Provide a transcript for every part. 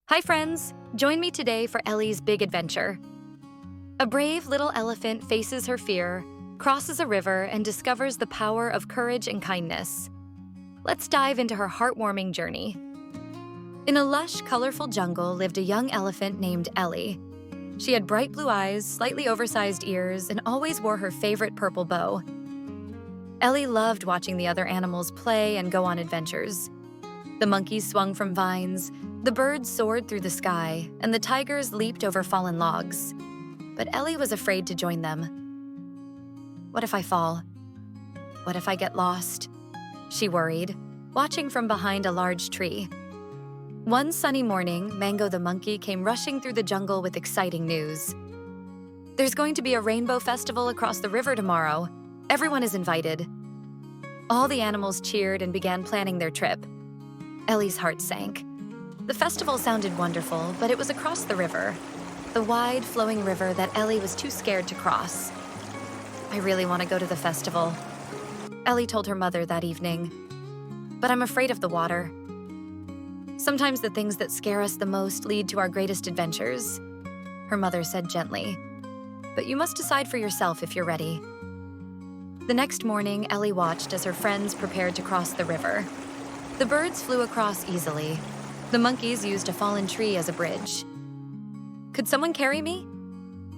Hi friends! Join me today for Ellie's big adventure. A brave little elephant faces her fear, crosses a river, and discovers the power of courage and kindness. Let's dive into her heartwarming journey. In a lush, colorful jungle lived a young elephant named Ellie. She had bright blue eyes, slightly oversized ears, and always wore her favorite purple bow. Ellie loved watching the other animals play and go on adventures. The monkeys swung from vines, the birds soared through the sky, and the tigers leaped over fallen logs. But Ellie was afraid to join them. What if I fall? What if I get lost? She worried, watching from behind a large tree. One sunny morning, Mango the monkey came rushing through the jungle with exciting news. There's going to be a rainbow festival across the river tomorrow. Everyone is invited. All the animals cheered and began planning their trip. Ellie's heart sank. The festival sounded wonderful, but it was across the river, the wide, flowing river that Ellie was too scared to cross. I really want to go to the festival, Ellie told her mother that evening. But I'm afraid of the water. Sometimes the things that scare us the most lead to our greatest adventures, her mother said gently. But you must decide for yourself if you're ready. The next morning, Ellie watched as her friends prepared to cross the river. The birds flew across easily. The monkeys used a fallen tree as a bridge. Could someone carry me?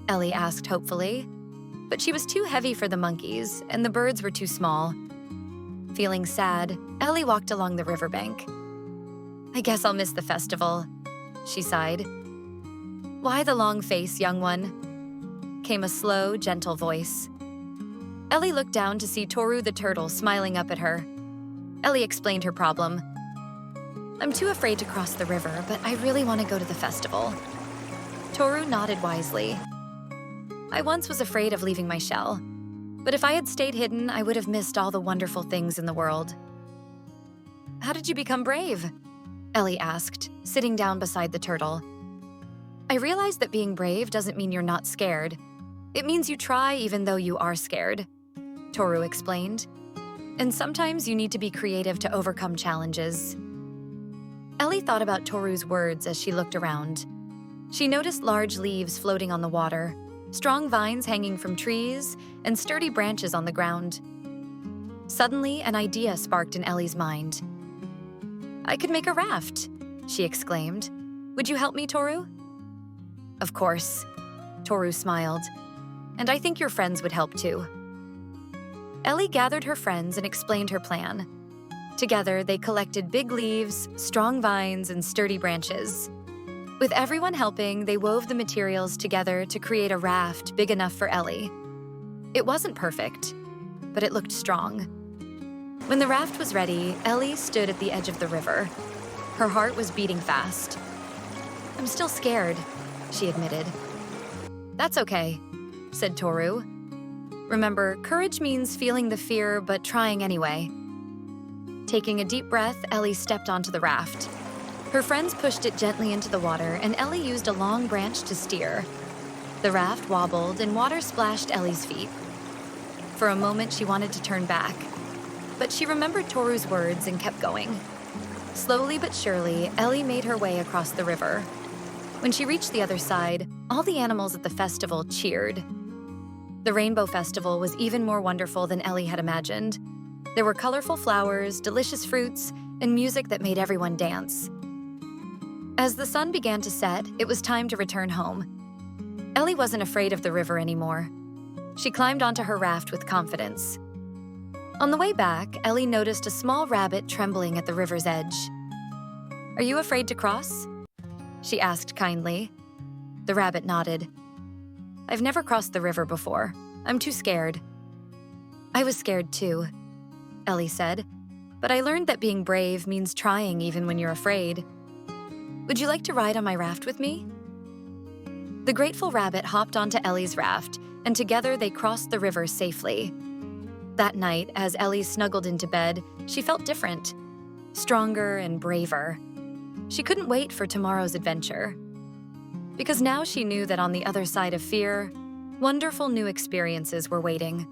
Ellie asked hopefully. But she was too heavy for the monkeys, and the birds were too small. Feeling sad, Ellie walked along the riverbank. I guess I'll miss the festival, she sighed. Why the long face, young one? Came a slow, gentle voice. Ellie looked down to see Toru the turtle smiling up at her. Ellie explained her problem. I'm too afraid to cross the river, but I really want to go to the festival. Toru nodded wisely. I once was afraid of leaving my shell, but if I had stayed hidden, I would have missed all the wonderful things in the world. How did you become brave? Ellie asked, sitting down beside the turtle. I realized that being brave doesn't mean you're not scared. It means you try even though you are scared, Toru explained. And sometimes you need to be creative to overcome challenges. Ellie thought about Toru's words as she looked around. She noticed large leaves floating on the water, strong vines hanging from trees, and sturdy branches on the ground. Suddenly, an idea sparked in Ellie's mind. I could make a raft, she exclaimed. Would you help me, Toru? Of course, Toru smiled. And I think your friends would help too. Ellie gathered her friends and explained her plan. Together, they collected big leaves, strong vines, and sturdy branches. With everyone helping, they wove the materials together to create a raft big enough for Ellie. It wasn't perfect, but it looked strong. When the raft was ready, Ellie stood at the edge of the river. Her heart was beating fast. I'm still scared, she admitted. That's okay, said Toru. Remember, courage means feeling the fear but trying anyway. Taking a deep breath, Ellie stepped onto the raft. Her friends pushed it gently into the water, and Ellie used a long branch to steer. The raft wobbled, and water splashed Ellie's feet. For a moment, she wanted to turn back, but she remembered Toru's words and kept going. Slowly but surely, Ellie made her way across the river. When she reached the other side, all the animals at the festival cheered. The Rainbow Festival was even more wonderful than Ellie had imagined. There were colorful flowers, delicious fruits, and music that made everyone dance. As the sun began to set, it was time to return home. Ellie wasn't afraid of the river anymore. She climbed onto her raft with confidence. On the way back, Ellie noticed a small rabbit trembling at the river's edge. Are you afraid to cross? She asked kindly. The rabbit nodded. I've never crossed the river before. I'm too scared. I was scared too, Ellie said, but I learned that being brave means trying even when you're afraid. Would you like to ride on my raft with me? The grateful rabbit hopped onto Ellie's raft, and together they crossed the river safely. That night, as Ellie snuggled into bed, she felt different, stronger and braver. She couldn't wait for tomorrow's adventure. Because now she knew that on the other side of fear, wonderful new experiences were waiting.